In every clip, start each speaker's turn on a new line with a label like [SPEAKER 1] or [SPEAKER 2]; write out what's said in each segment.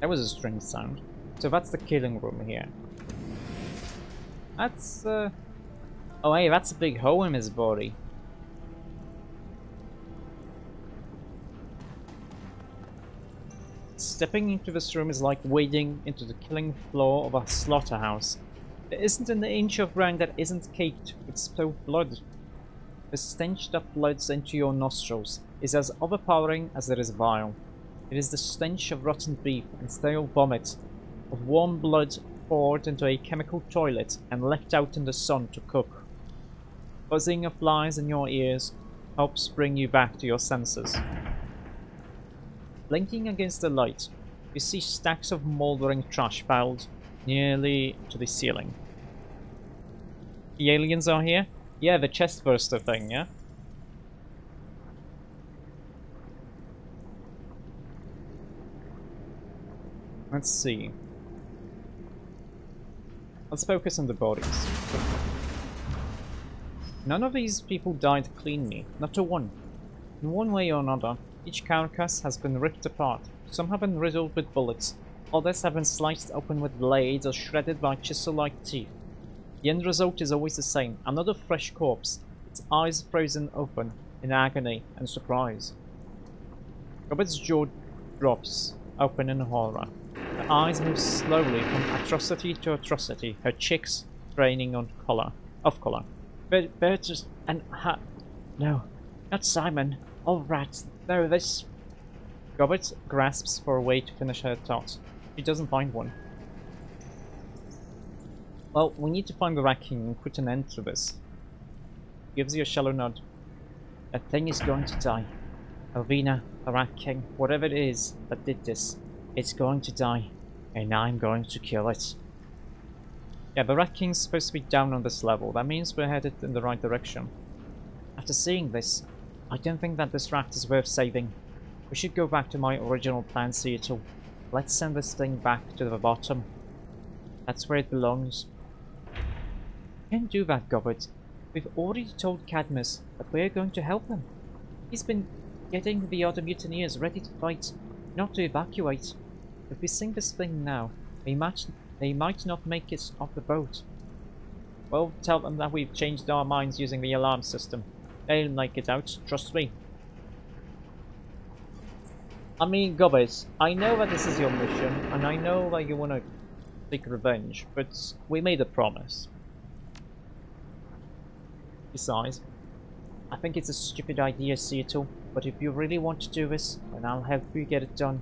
[SPEAKER 1] That was a strange sound. So that's the killing room here. That's, oh hey, that's a big hole in his body. Stepping into this room is like wading into the killing floor of a slaughterhouse. There isn't an inch of ground that isn't caked with spilled blood. The stench that floods into your nostrils is as overpowering as it is vile. It is the stench of rotten beef and stale vomit, of warm blood poured into a chemical toilet and left out in the sun to cook. Buzzing of flies in your ears helps bring you back to your senses. Blinking against the light, you see stacks of mouldering trash piled nearly to the ceiling. The aliens are here? Yeah, the chestburster thing, yeah? Let's see. Let's focus on the bodies. None of these people died cleanly, not a one. In one way or another, each carcass has been ripped apart. Some have been riddled with bullets, others have been sliced open with blades or shredded by chisel-like teeth. The end result is always the same, another fresh corpse, its eyes frozen open in agony and surprise. Robert's jaw drops open in horror. Her eyes move slowly from atrocity to atrocity, her cheeks draining on color. Bertus and no, not Simon. All rats. No, this. Robert grasps for a way to finish her thought. She doesn't find one. Well, we need to find the Rat King and put an end to this. Gives you a shallow nod. That thing is going to die. Elvina, the Rat King, whatever it is that did this, it's going to die. And I'm going to kill it. Yeah, the Rat King's supposed to be down on this level. That means we're headed in the right direction. After seeing this, I don't think that this rat is worth saving. We should go back to my original plan, Seattle. Let's send this thing back to the bottom. That's where it belongs. Can't do that, Gobbert. We've already told Cadmus that we're going to help him. He's been getting the other mutineers ready to fight, not to evacuate. If we sink this thing now, they might not make it off the boat. Well, tell them that we've changed our minds using the alarm system. They'll make it out, trust me. I mean, Gobbers, I know that this is your mission, and I know that you want to seek revenge, but we made a promise. Besides, I think it's a stupid idea, Seattle, but if you really want to do this, then I'll help you get it done.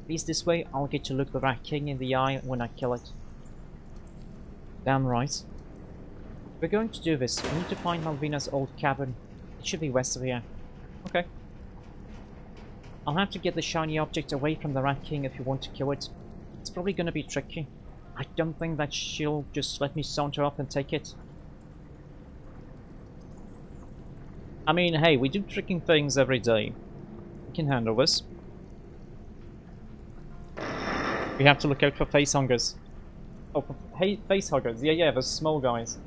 [SPEAKER 1] At least this way, I'll get to look the Rat King in the eye when I kill it. Damn right. If we're going to do this, we need to find Malvina's old cabin. It should be west of here. Okay. I'll have to get the shiny object away from the Rat King if you want to kill it. It's probably going to be tricky. I don't think that she'll just let me saunter up and take it. I mean, hey, we do tricking things every day. We can handle this. We have to look out for facehuggers. Oh, for facehuggers. Yeah, the small guys.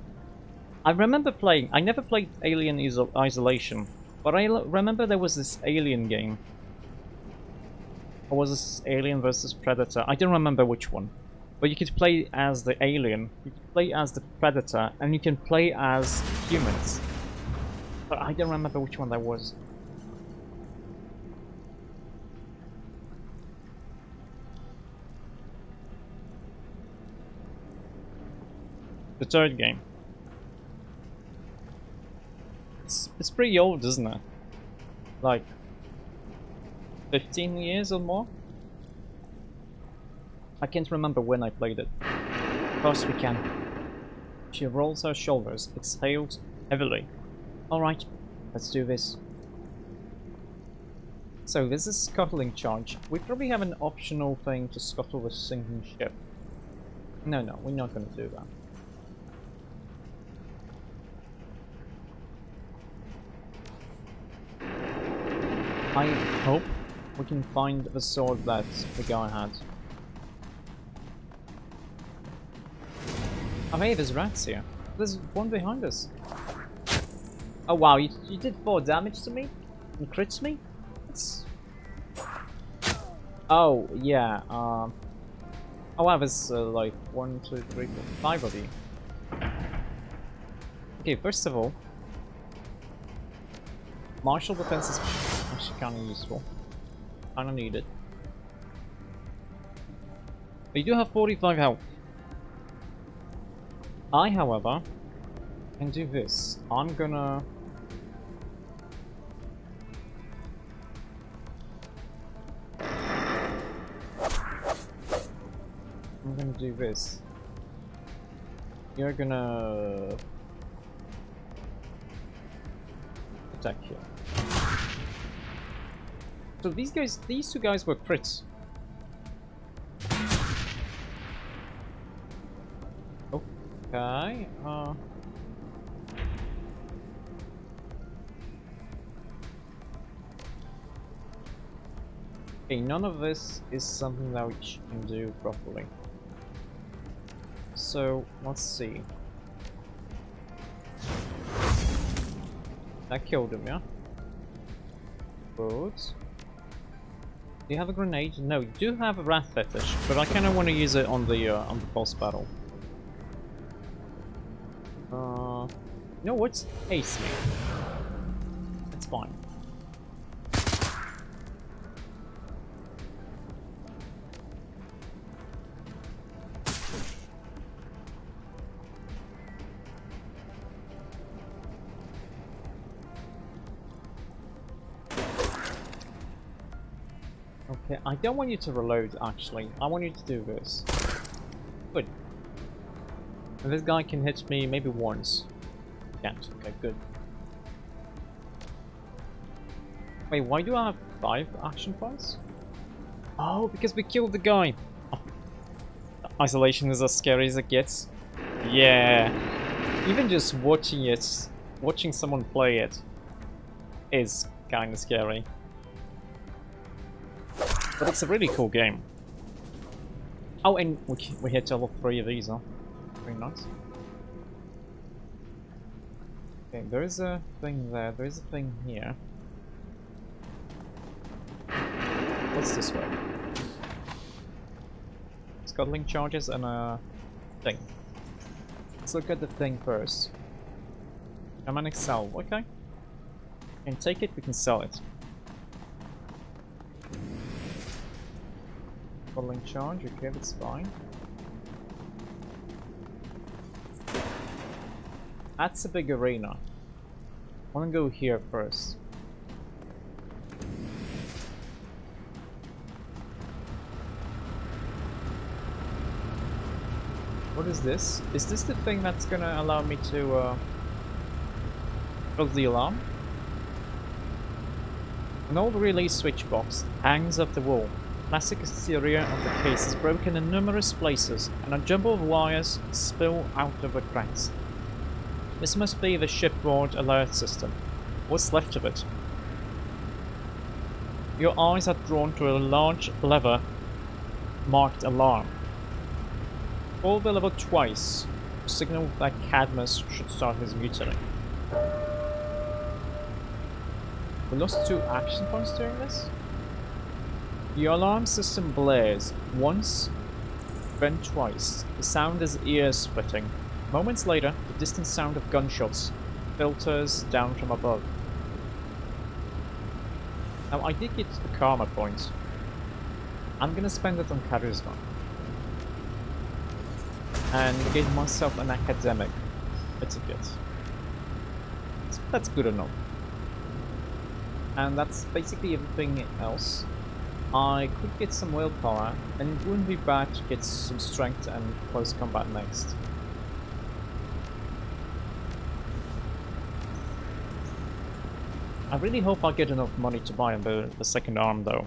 [SPEAKER 1] I remember playing... I never played Alien Isolation, but I remember there was this Alien game. Or was this Alien vs Predator? I don't remember which one. But you could play as the alien, you could play as the Predator, and you can play as humans. But I don't remember which one that was. The third game. It's pretty old, isn't it? Like 15 years or more? I can't remember when I played it. Of course we can. She rolls her shoulders, exhales heavily. Alright, let's do this. So this is scuttling charge. We probably have an optional thing to scuttle the sinking ship. No, we're not going to do that. I hope we can find the sword that the guy had. Oh hey, there's rats here. There's one behind us. Oh wow, you did 4 damage to me? And crits me? That's... Oh, yeah, Oh wow, there's like 1, 2, 3, 4, 5 of you. Okay, first of all, martial defense is actually kind of useful. Kind of needed. But you do have 45 health. I, however, can do this. I'm gonna... do this. You're gonna... attack here. So these two guys were crits. Okay, okay, none of this is something that we can do properly. So, let's see. That killed him, yeah? Good. Do you have a grenade? No, you do have a Wrath Fetish, but I kind of want to use it on the boss battle. You know what? Haste me. That's fine. Okay, I don't want you to reload, actually. I want you to do this. Good. And this guy can hit me maybe once. Can't. Okay, good. Wait, why do I have 5 action points? Oh, because we killed the guy! Oh. Isolation is as scary as it gets. Yeah. Even just watching it, watching someone play it, is kind of scary. But it's a really cool game. Oh, and we hit level 3 of these, huh? Very nice. Okay, there is a thing there, there is a thing here. What's this way? Scuttling charges and a thing. Let's look at the thing first. Shamanic Salve, okay. We can take it, we can sell it. Scuttling charge, okay, that's fine. That's a big arena. I wanna go here first. What is this? Is this the thing that's gonna allow me to close the alarm? An old relay switch box hangs up the wall. Plastic exterior of the case is broken in numerous places, and a jumble of wires spill out of the cracks. This must be the shipboard alert system. What's left of it? Your eyes are drawn to a large lever marked alarm. Pull the lever twice to signal that Cadmus should start his mutiny. We lost 2 action points during this? The alarm system blares once, then twice. The sound is ear-splitting. Moments later, the distant sound of gunshots filters down from above. Now, I did get the karma point. I'm gonna spend it on charisma. And give myself an academic etiquette. That's good enough. And that's basically everything else. I could get some willpower, and it wouldn't be bad to get some strength and close combat next. I really hope I get enough money to buy the second arm, though.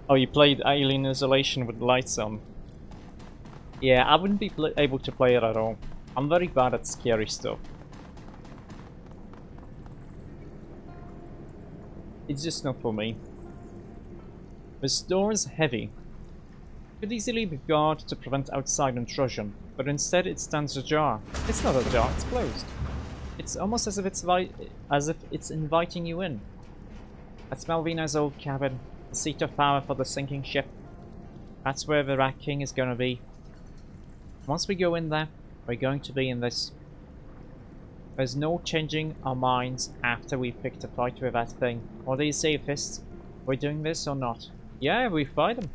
[SPEAKER 1] Oh, you played Alien Isolation with the lights on. Yeah, I wouldn't be able to play it at all. I'm very bad at scary stuff. It's just not for me. This door is heavy. It could easily be guarded to prevent outside intrusion, but instead it stands ajar. It's not ajar, it's closed. It's almost as if it's inviting you in. That's Malvina's old cabin. The seat of power for the sinking ship. That's where the Rat King is going to be. Once we go in there, we're going to be in this. There's no changing our minds after we picked a fight with that thing. What do you say, Fist? We're doing this or not? Yeah, we fight them.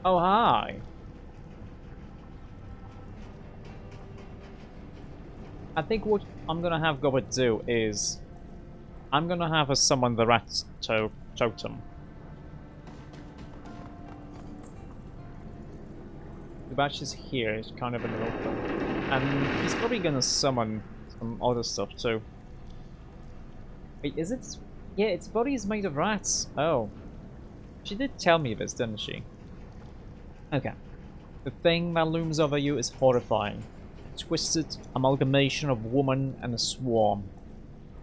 [SPEAKER 1] Oh, hi. I think what I'm gonna have Gobbert do is I'm gonna have her summon the rat totem. The batch is here, it's kind of in the open. And he's probably gonna summon some other stuff too. Wait, is it? Yeah, its body is made of rats. Oh. She did tell me this, didn't she? Okay. The thing that looms over you is horrifying. A twisted amalgamation of woman and a swarm.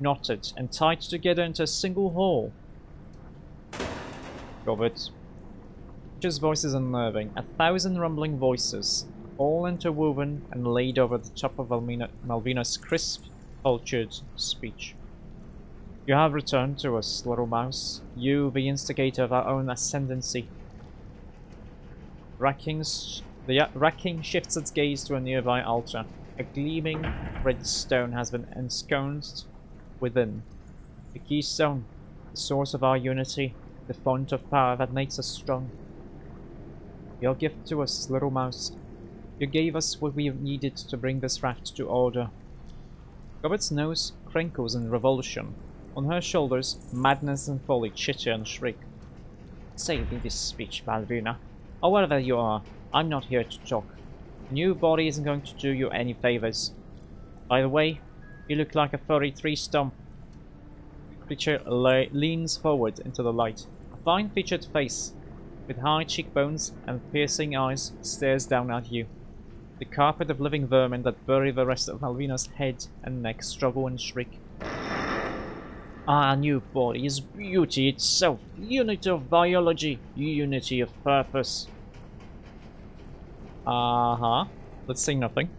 [SPEAKER 1] Knotted and tied together into a single whole. Gobbert. Just voices unnerving. 1,000 rumbling voices. All interwoven and laid over the top of Malvina's crisp, cultured speech. You have returned to us, little mouse. You, the instigator of our own ascendancy. The Rat King shifts its gaze to a nearby altar. A gleaming red stone has been ensconced within. The keystone, the source of our unity, the font of power that makes us strong. Your gift to us, little mouse. You gave us what we needed to bring this raft to order. Gobbert's nose crinkles in revulsion. On her shoulders, madness and folly chitter and shriek. Save me this speech, Malvina. Or whatever you are, I'm not here to talk. A new body isn't going to do you any favors. By the way, you look like a furry tree stump. The creature leans forward into the light. A fine-featured face, with high cheekbones and piercing eyes, stares down at you. The carpet of living vermin that bury the rest of Malvina's head and neck struggle and shriek. Our new body is beauty itself, unity of biology, unity of purpose. Let's say nothing.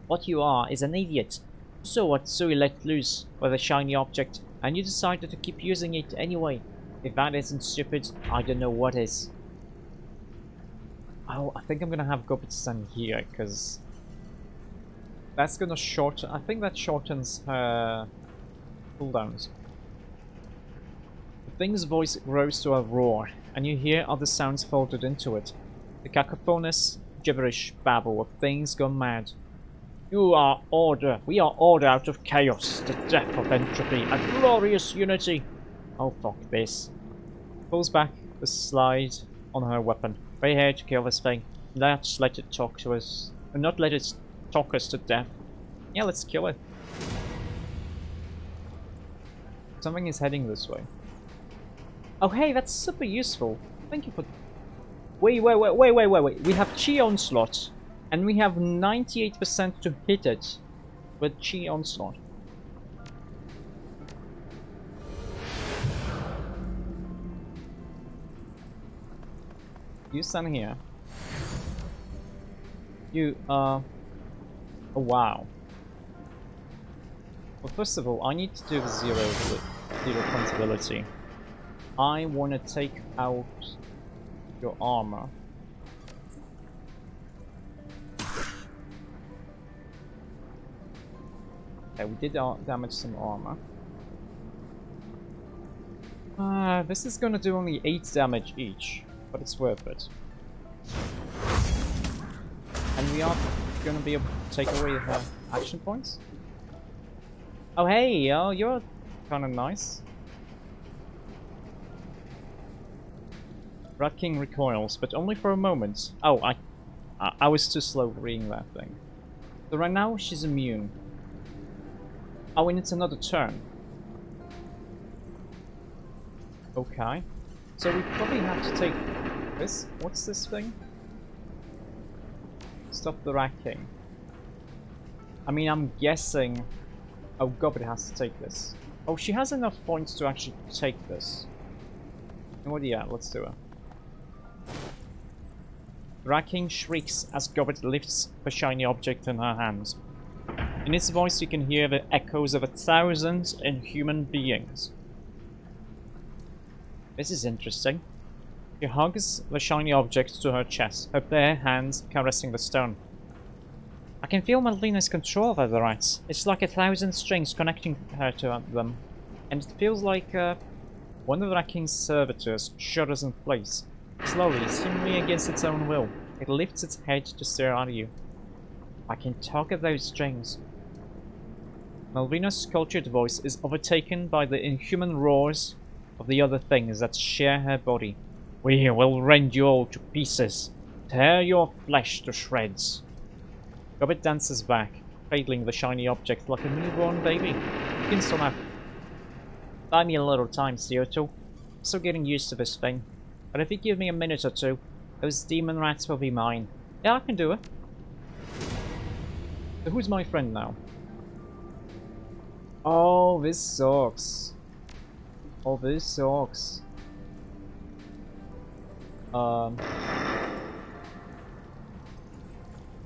[SPEAKER 1] What you are is an idiot. So what? So you let loose with a shiny object, and you decided to keep using it anyway. If that isn't stupid, I don't know what is. Oh, I think I'm gonna have Gobbert stand here, because that's gonna shorten. I think that shortens her cooldowns. The thing's voice grows to a roar, and you hear other sounds folded into it. The cacophonous, gibberish babble of things gone mad. You are order. We are order out of chaos. The death of entropy. A glorious unity. Oh, fuck this. Pulls back the slide on her weapon. We're here to kill this thing. Let's let it talk to us. And not let it talk us to death. Yeah, let's kill it. Something is heading this way. Oh, hey, that's super useful. Thank you for... Wait. We have Chi Onslaught. And we have 98% to hit it with Chi Onslaught. You stand here. You, oh wow. Well, first of all, I need to do the zero accountability. I want to take out your armor. Okay, we did damage some armor. This is gonna do only 8 damage each, but it's worth it. And we are gonna be able to take away her action points. Oh hey, you're kinda nice. Rat King recoils, but only for a moment. Oh, I was too slow reading that thing. So right now, she's immune. Oh, and it's another turn. Okay. So we probably have to take this. What's this thing? Stop the Rat King. I mean, I'm guessing... Oh, Gobbert has to take this. Oh, she has enough points to actually take this. And what? Yeah, let's do it. Racking shrieks as Gobbet lifts the shiny object in her hands. In its voice you can hear the echoes of 1,000 inhuman beings. This is interesting. She hugs the shiny object to her chest, her bare hands caressing the stone. I can feel Malvina's control over the rats. It's like 1,000 strings connecting her to them. And it feels like one of Racking's servitors shudders in place. Slowly, seemingly against its own will, it lifts its head to stare at you. I can tug at those strings. Malvina's sculptured voice is overtaken by the inhuman roars of the other things that share her body. We will rend you all to pieces, tear your flesh to shreds. Gobbet dances back, cradling the shiny object like a newborn baby. You can still have. Buy me a little time, CO2. I'm still getting used to this thing. But if you give me a minute or two, those demon rats will be mine. Yeah, I can do it. So who's my friend now? Oh, this sucks. Oh, this sucks. Gonna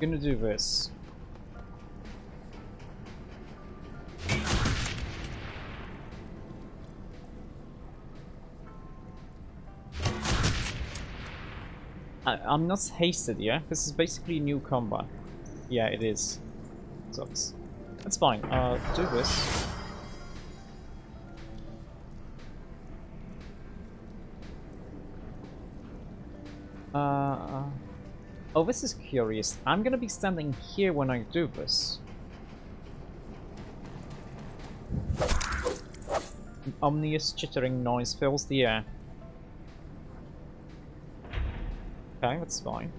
[SPEAKER 1] do this. I'm not hasted, yeah? This is basically new combat. Yeah, it is. Sucks. That's fine. Do this. Oh, this is curious. I'm gonna be standing here when I do this. An ominous chittering noise fills the air. Okay, that's fine.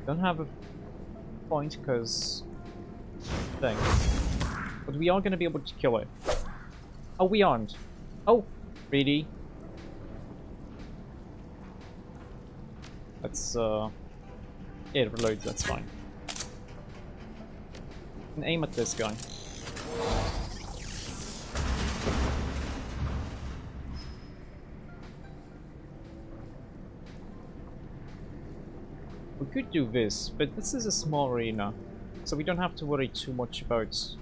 [SPEAKER 1] Don't have a point because thing. But we are gonna be able to kill it. Oh, we aren't. Oh, really? Let's yeah, it reloads, that's fine. And aim at this guy. We could do this, but this is a small arena, so we don't have to worry too much about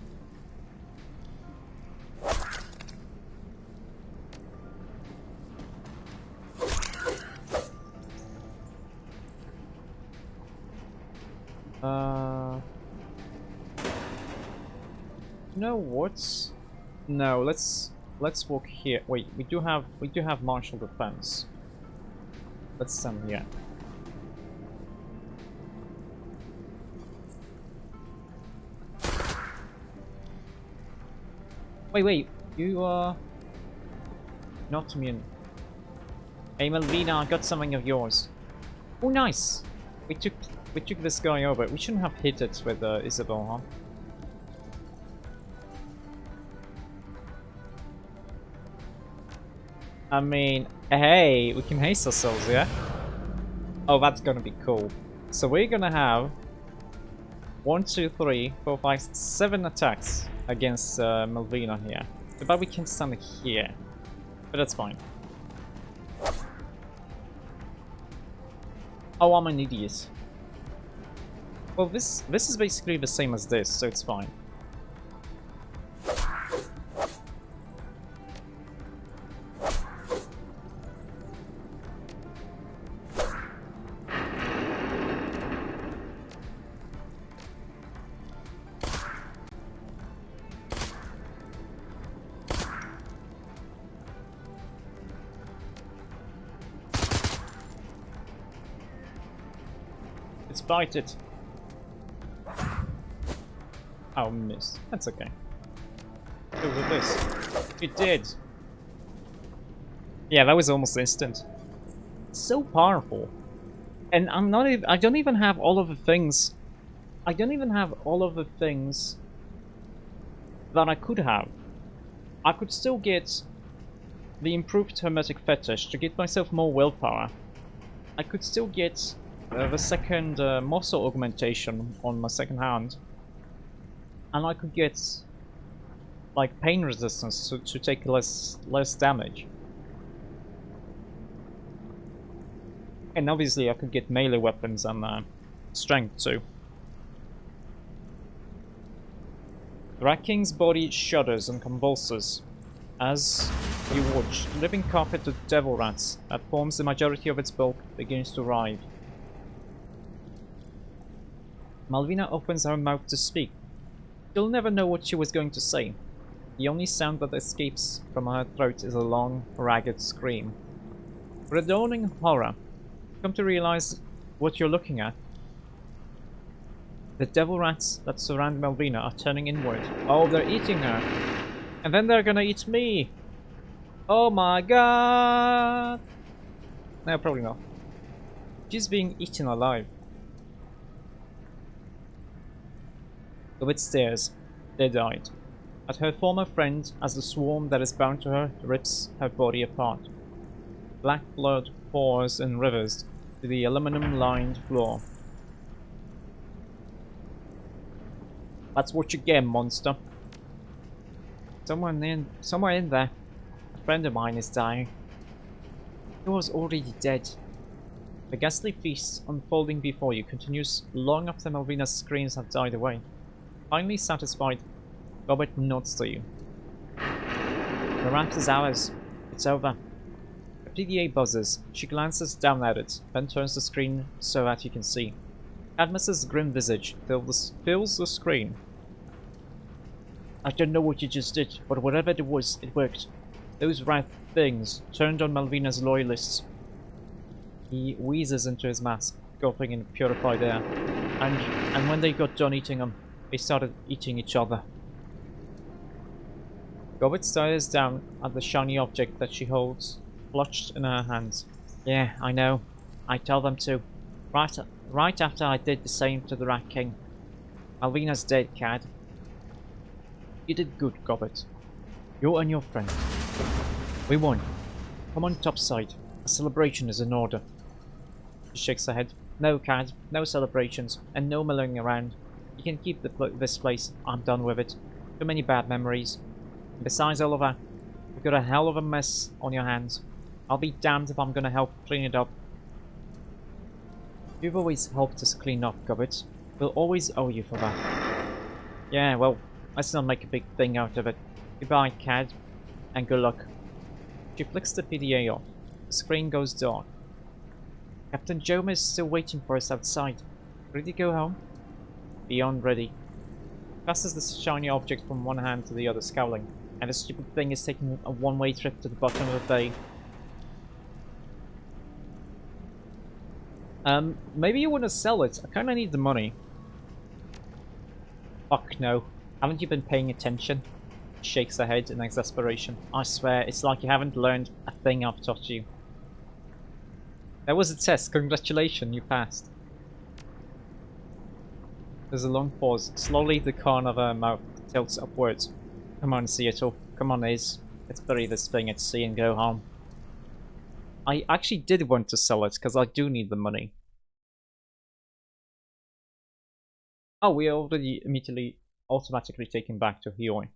[SPEAKER 1] you know what? No, let's walk here. Wait, we do have martial defense. Let's stand here. Wait, you are not immune. Hey Malvina, I got something of yours. Oh nice! We took this guy over. We shouldn't have hit it with Isabel, huh? I mean, hey, we can haste ourselves, yeah? Oh, that's gonna be cool. So we're gonna have 1, 2, 3, 4, 5, 7 attacks against Malvina here. But we can stand here. But that's fine. Oh, I'm an idiot. Well, this is basically the same as this, so it's fine. Let's bite it. Oh, missed. That's okay. Do with this. It did. Yeah, that was almost instant. So powerful. And I'm not even, I don't even have all of the things. I don't even have all of the things that I could have. I could still get the improved hermetic fetish to get myself more willpower. I could still get the second muscle augmentation on my second hand. And I could get like pain resistance to take less damage. And obviously I could get melee weapons and strength too. The Rat King's body shudders and convulses as you watch. The living carpet of devil rats that forms the majority of its bulk begins to writhe. Malvina opens her mouth to speak. You'll never know what she was going to say. The only sound that escapes from her throat is a long, ragged scream. With a dawning horror, you come to realize what you're looking at. The devil rats that surround Malvina are turning inward. Oh, they're eating her. And then they're gonna eat me. Oh my god. No, probably not. She's being eaten alive. Lovett stares, dead-eyed, at her former friend as the swarm that is bound to her rips her body apart. Black blood pours in rivers to the aluminum-lined floor. That's what you get, monster. Somewhere in there, a friend of mine is dying. He was already dead. The ghastly feast unfolding before you continues long after Malvina's screams have died away. Finally satisfied, Robert nods to you. The raft is ours. It's over. The PDA buzzes. She glances down at it, then turns the screen so that you can see. Cadmus's grim visage fills the screen. I don't know what you just did, but whatever it was, it worked. Those rat things turned on Malvina's loyalists. He wheezes into his mask, gulping in purified air. And when they got done eating him, they started eating each other. Goblet stares down at the shiny object that she holds, clutched in her hands. Yeah, I know. I told them to. Right after I did the same to the Rat King. Malvina's dead, Cad. You did good, Goblet. You and your friend. We won. Come on topside. A celebration is in order. She shakes her head. No, Cad. No celebrations. And no milling around. You can keep this place. I'm done with it. Too many bad memories. And besides all of that, you've got a hell of a mess on your hands. I'll be damned if I'm gonna help clean it up. You've always helped us clean up, Goblet. We'll always owe you for that. Yeah, well, let's not make a big thing out of it. Goodbye, Cad. And good luck. She flicks the PDA off. The screen goes dark. Captain Joma is still waiting for us outside. Ready to go home? Beyond ready. Passes the shiny object from one hand to the other, scowling. And the stupid thing is taking a one-way trip to the bottom of the bay. Maybe you want to sell it. I kinda need the money. Fuck no. Haven't you been paying attention? She shakes her head in exasperation. I swear, it's like you haven't learned a thing I've taught you. That was a test. Congratulations, you passed. There's a long pause. Slowly, the corner of her mouth tilts upwards. Come on, Seattle. Come on, Iz. Let's bury this thing at sea and go home. I actually did want to sell it, because I do need the money. Oh, we are already automatically taken back to Hioi.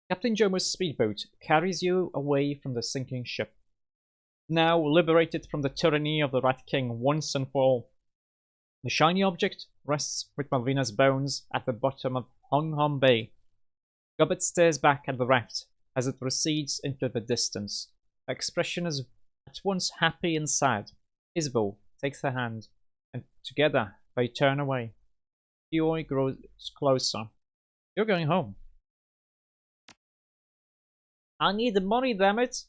[SPEAKER 1] Captain Jomo's speedboat carries you away from the sinking ship. Now liberated from the tyranny of the Rat King once and for all. The shiny object rests with Malvina's bones at the bottom of Hong Hong Bay. Gobbet stares back at the raft as it recedes into the distance. Her expression is at once happy and sad. Isabel takes her hand, and together they turn away. Hioi grows closer. You're going home. I need the money, damn it!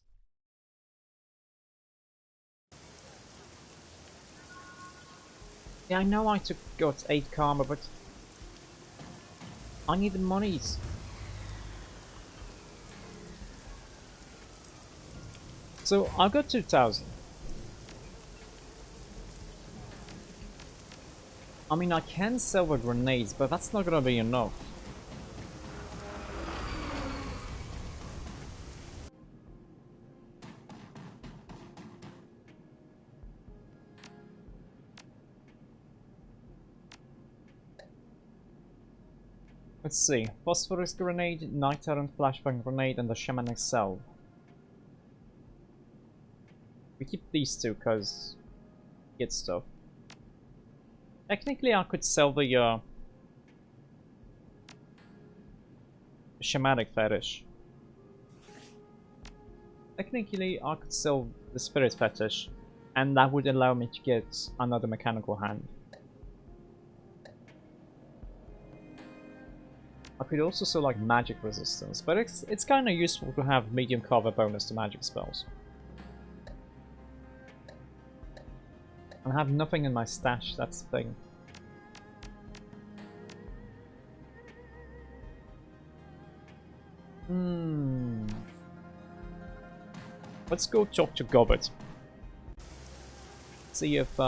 [SPEAKER 1] Yeah, I know I got 8 karma, but I need the monies. So I got 2,000. I mean, I can sell the grenades, but that's not gonna be enough. Let's see. Phosphorus grenade, night errant flashbang grenade, and the shamanic salve. We keep these two, because get stuff. Technically, I could sell the shamanic fetish. Technically, I could sell the spirit fetish, and that would allow me to get another mechanical hand. I could also sell like magic resistance, but it's kind of useful to have medium cover bonus to magic spells. I have nothing in my stash, that's the thing. Let's go talk to Gobbet. See if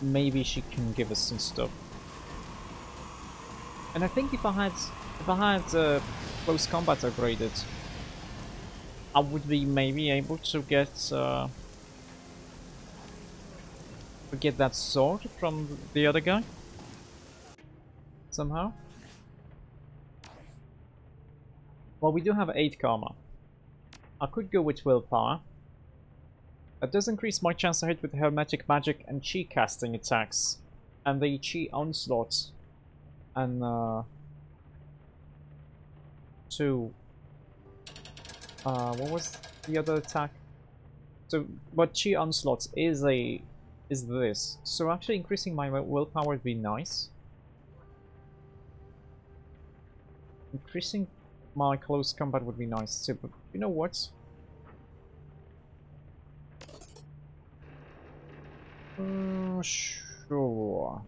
[SPEAKER 1] maybe she can give us some stuff. And I think if I had close combat upgraded, I would be maybe able to get that sword from the other guy somehow. Well, we do have 8 karma. I could go with willpower. That does increase my chance to hit with hermetic magic and chi casting attacks, and the chi onslaught, and what was the other attack? So, what chi onslaught is this. So actually increasing my willpower would be nice. Increasing my close combat would be nice too, but you know what? Sure.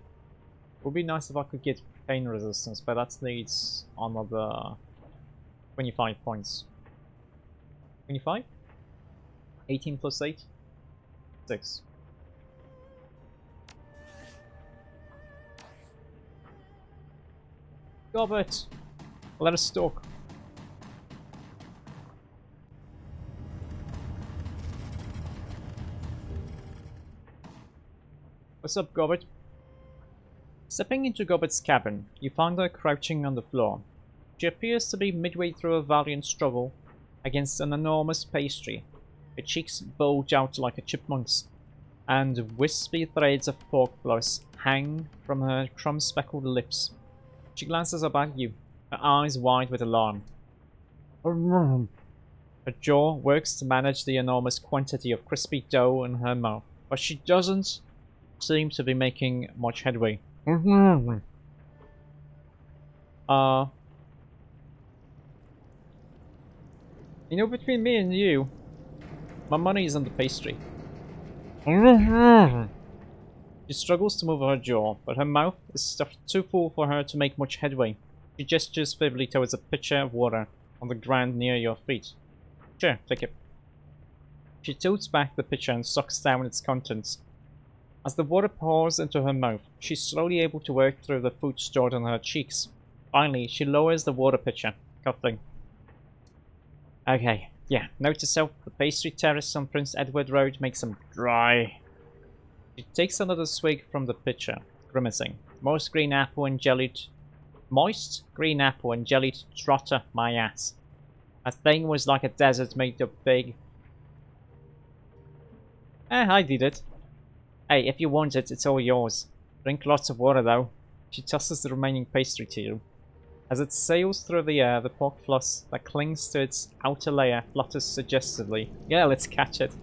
[SPEAKER 1] Would be nice if I could get pain resistance, but that needs another 25 points. 25? 18 plus 8? 6. Gobbet! Let us talk. What's up, Gobbet? Stepping into Gobbet's cabin, you find her crouching on the floor. She appears to be midway through a valiant struggle against an enormous pastry. Her cheeks bulge out like a chipmunk's, and wispy threads of pork floss hang from her crumb-speckled lips. She glances up at you, her eyes wide with alarm. Her jaw works to manage the enormous quantity of crispy dough in her mouth, but she doesn't seem to be making much headway. You know, between me and you, my money is on the pastry. She struggles to move her jaw, but her mouth is stuffed too full for her to make much headway. She gestures feebly towards a pitcher of water on the ground near your feet. Sure, take it. She tilts back the pitcher and sucks down its contents. As the water pours into her mouth, she's slowly able to work through the food stored on her cheeks. Finally, she lowers the water pitcher, coughing. Okay, yeah, note to self, the pastry terrace on Prince Edward Road makes them dry. She takes another swig from the pitcher, grimacing. Moist green apple and jellied trotter my ass. That thing was like a desert made of big. I did it. Hey, if you want it, it's all yours. Drink lots of water though. She tosses the remaining pastry to you. As it sails through the air, the pork floss that clings to its outer layer flutters suggestively. Yeah, let's catch it.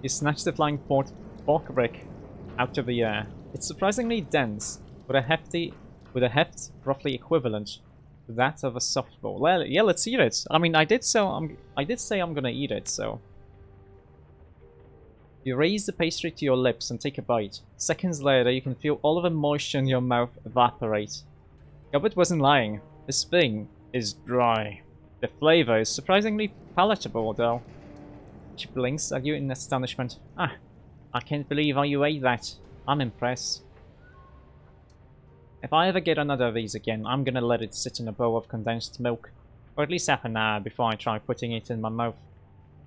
[SPEAKER 1] You snatch the flying pork brick out of the air. It's surprisingly dense, with a heft roughly equivalent to that of a softball. Well, yeah, let's eat it. I mean, I did say I'm gonna eat it, so. You raise the pastry to your lips and take a bite. Seconds later, you can feel all of the moisture in your mouth evaporate. Gobbet wasn't lying. This thing is dry. The flavor is surprisingly palatable, though. She blinks at you in astonishment. Ah, I can't believe how you ate that. I'm impressed. If I ever get another of these again, I'm gonna let it sit in a bowl of condensed milk. Or at least half an hour before I try putting it in my mouth.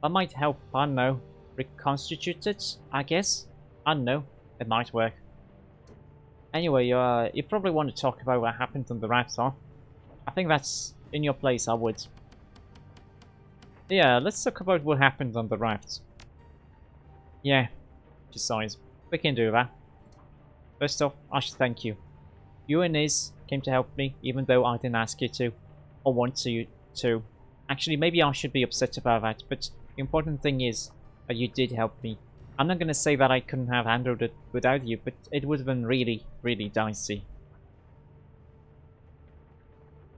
[SPEAKER 1] That might help, I don't know. Reconstitute it, I guess? I don't know. It might work. Anyway, you probably want to talk about what happened on the raptor. I think that's In your place, I would. Yeah, let's talk about what happened on the raft. Yeah, she sighs. We can do that. First off, I should thank you. You and Iz came to help me, even though I didn't ask you to, or want you to. Actually, maybe I should be upset about that, but the important thing is that you did help me. I'm not gonna say that I couldn't have handled it without you, but it would have been really, really dicey.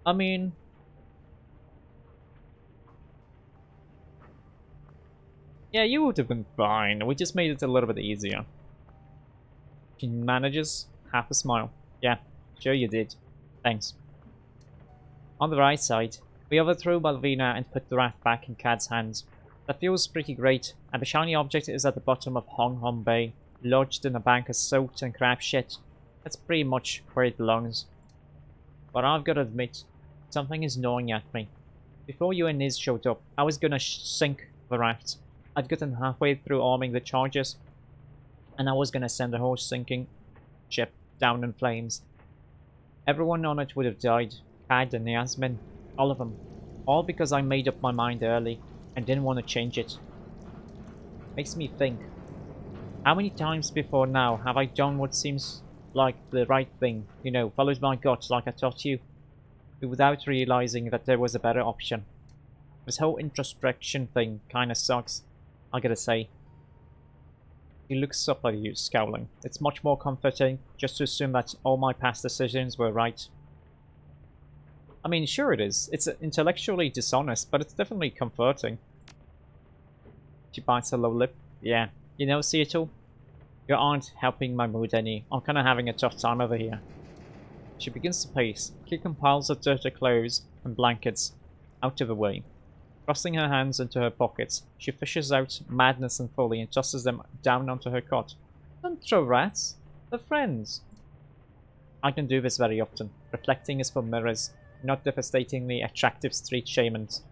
[SPEAKER 1] I mean, yeah, you would have been fine. We just made it a little bit easier. She manages half a smile. Yeah, sure you did. Thanks. On the right side, we overthrew Malvina and put the raft back in Cad's hands. That feels pretty great, and the shiny object is at the bottom of Hong Hong Bay, lodged in a bank of soot and crab shit. That's pretty much where it belongs. But I've got to admit, something is gnawing at me. Before you and Niz showed up, I was gonna sink the raft. I'd gotten halfway through arming the charges, and I was gonna send the whole sinking ship down in flames. Everyone on it would have died. Cad and Yasmin. All of them. All because I made up my mind early and didn't want to change it. Makes me think. How many times before now have I done what seems like the right thing? You know, followed my gut like I taught you. Without realizing that there was a better option. This whole introspection thing kinda sucks, I gotta say. He looks up at you, scowling. It's much more comforting just to assume that all my past decisions were right. I mean, sure it is. It's intellectually dishonest, but it's definitely comforting. She bites her low lip. Yeah. You know, Seattle? You aren't helping my mood any. I'm kinda having a tough time over here. She begins to pace, kicking piles of dirty clothes and blankets out of the way. Thrusting her hands into her pockets, she fishes out Madness and Folly and tosses them down onto her cot. Don't throw rats. They're friends. I can do this very often. Reflecting is for mirrors, not devastatingly attractive street shamans.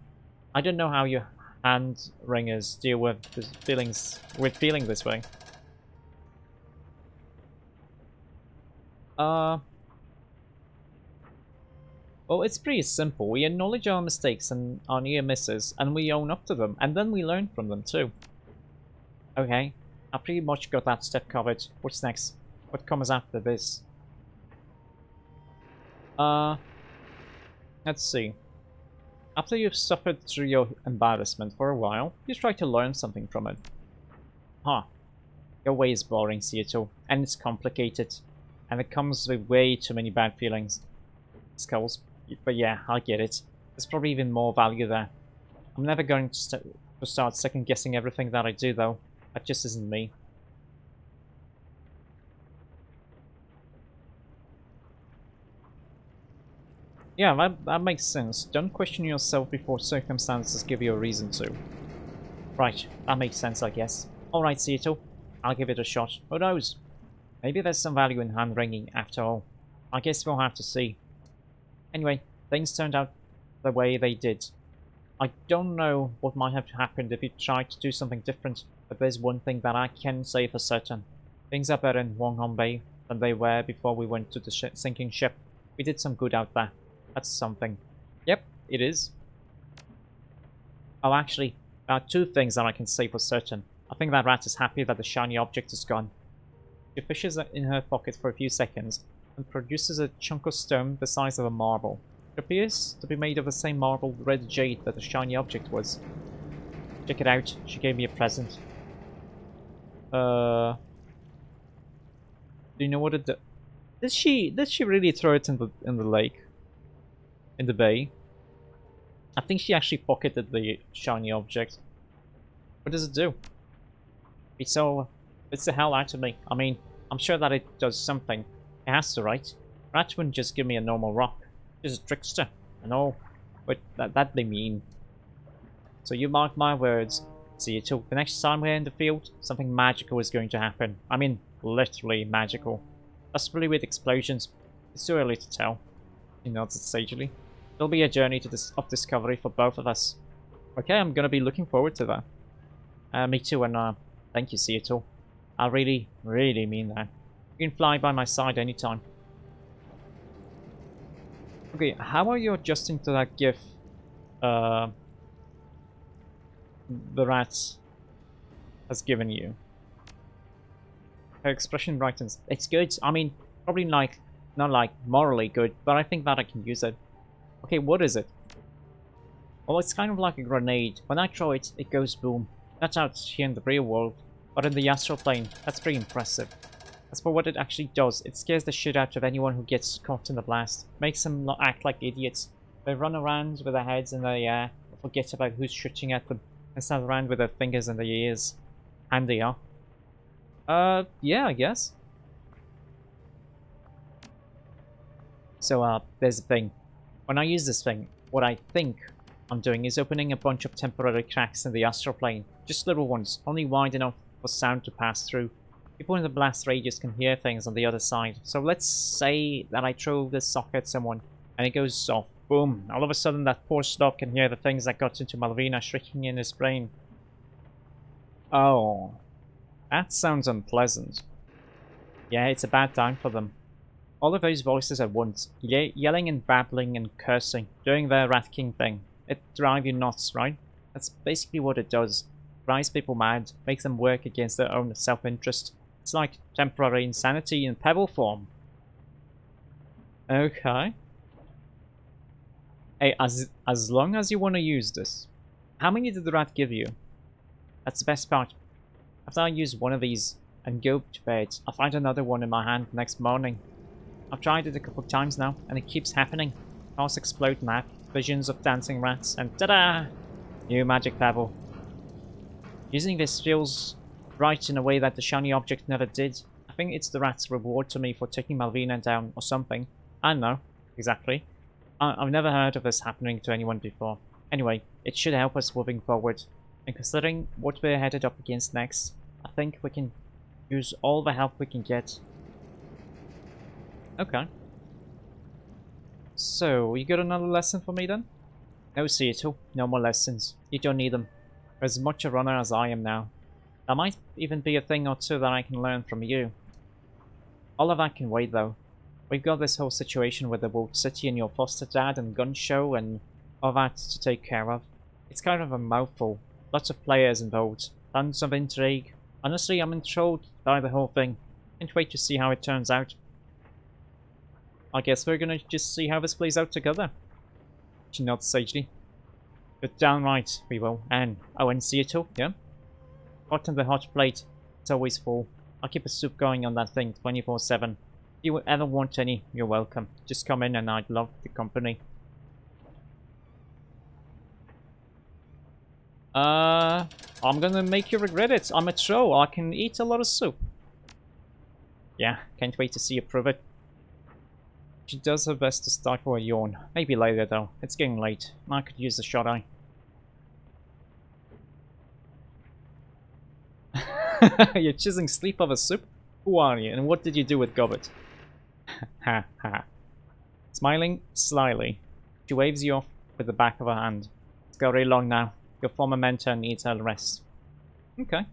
[SPEAKER 1] I don't know how you hand ringers deal with feeling this way. Well, it's pretty simple. We acknowledge our mistakes and our near misses, and we own up to them, and then we learn from them too. Okay, I pretty much got that step covered. What's next? What comes after this? Uh, let's see. After you've suffered through your embarrassment for a while, you try to learn something from it. Huh. Your way is boring, Seattle, and it's complicated, and it comes with way too many bad feelings. Skulls. But yeah, I get it. There's probably even more value there. I'm never going to start second-guessing everything that I do, though. That just isn't me. Yeah, that makes sense. Don't question yourself before circumstances give you a reason to. Right, that makes sense, I guess. Alright, Seattle. I'll give it a shot. Who knows? Maybe there's some value in hand-wringing after all. I guess we'll have to see. Anyway, things turned out the way they did. I don't know what might have happened if you tried to do something different, but there's one thing that I can say for certain. Things are better in Wonghong Bay than they were before we went to the sinking ship. We did some good out there. That's something. Yep, it is. Oh, actually, there are two things that I can say for certain. I think that rat is happy that the shiny object is gone. She fishes it in her pocket for a few seconds and produces a chunk of stone the size of a marble. It appears to be made of the same marble red jade that the shiny object was. Check it out, she gave me a present. Do you know what it did she really throw it in the lake? In the bay? I think she actually pocketed the shiny object. What does it do? It's the hell out of me. I mean, I'm sure that it does something. It has to, right? Rat wouldn't just give me a normal rock. She's a trickster, and all. But that'd be mean. So you mark my words. See you till the next time we're in the field, something magical is going to happen. I mean, literally magical. Possibly with explosions. It's too early to tell. He nods sagely. It'll be a journey to of discovery for both of us. Okay, I'm gonna be looking forward to that. Me too, and thank you, Seattle. I really, really mean that. You can fly by my side anytime. Okay, how are you adjusting to that GIF? Uh, the rat has given you. Her expression brightens. It's good. I mean, probably like, not like morally good, but I think that I can use it. Okay, what is it? Well, it's kind of like a grenade. When I throw it, it goes boom. That's out here in the real world. But in the astral plane, that's pretty impressive. As for what it actually does, it scares the shit out of anyone who gets caught in the blast. Makes them act like idiots. They run around with their heads in the air, forget about who's shooting at them, and stand around with their fingers in their ears. Handy, huh? Yeah, I guess. So, there's the thing. When I use this thing, what I think I'm doing is opening a bunch of temporary cracks in the astral plane. Just little ones, only wide enough for sound to pass through. People in the blast radius can hear things on the other side. So let's say that I throw this socket at someone, and it goes off. Boom. All of a sudden that poor slob can hear the things that got into Malvina shrieking in his brain. Oh. That sounds unpleasant. Yeah, it's a bad time for them. All of those voices at once, yelling and babbling and cursing, doing their Rat King thing. It drives you nuts, right? That's basically what it does. Drives people mad, makes them work against their own self-interest. It's like temporary insanity in pebble form. Okay. Hey, as long as you want to use this. How many did the rat give you? That's the best part. After I use one of these and go to bed, I'll find another one in my hand next morning. I've tried it a couple of times now, and it keeps happening. Cars explode map, visions of dancing rats, and ta-da! New magic pebble. Using this feels right in a way that the shiny object never did. I think it's the rat's reward to me for taking Malvina down, or something. I don't know, exactly. I've never heard of this happening to anyone before. Anyway, it should help us moving forward. And considering what we're headed up against next, I think we can use all the help we can get. Okay. So, you got another lesson for me then? No, Seattle. No more lessons. You don't need them. You're as much a runner as I am now. There might even be a thing or two that I can learn from you. All of that can wait though. We've got this whole situation with the Walled City and your foster dad and gun show and all that to take care of. It's kind of a mouthful. Lots of players involved. Tons of intrigue. Honestly, I'm enthralled by the whole thing. Can't wait to see how it turns out. I guess we're gonna just see how this plays out together. She nods sagely. You're damn right, we will. And, oh, and Seattle, yeah? Hot on the hot plate. It's always full. I'll keep a soup going on that thing 24/7. If you ever want any, you're welcome. Just come in and I'd love the company. I'm gonna make you regret it. I'm a troll. I can eat a lot of soup. Yeah, can't wait to see you prove it. She does her best to stifle a yawn. Maybe later though. It's getting late. I could use the shut eye. You're choosing sleep over soup? Who are you, and what did you do with Gobbet? Ha ha. Smiling slyly, she waves you off with the back of her hand. It's got really long now. Your former mentor needs her rest. Okay.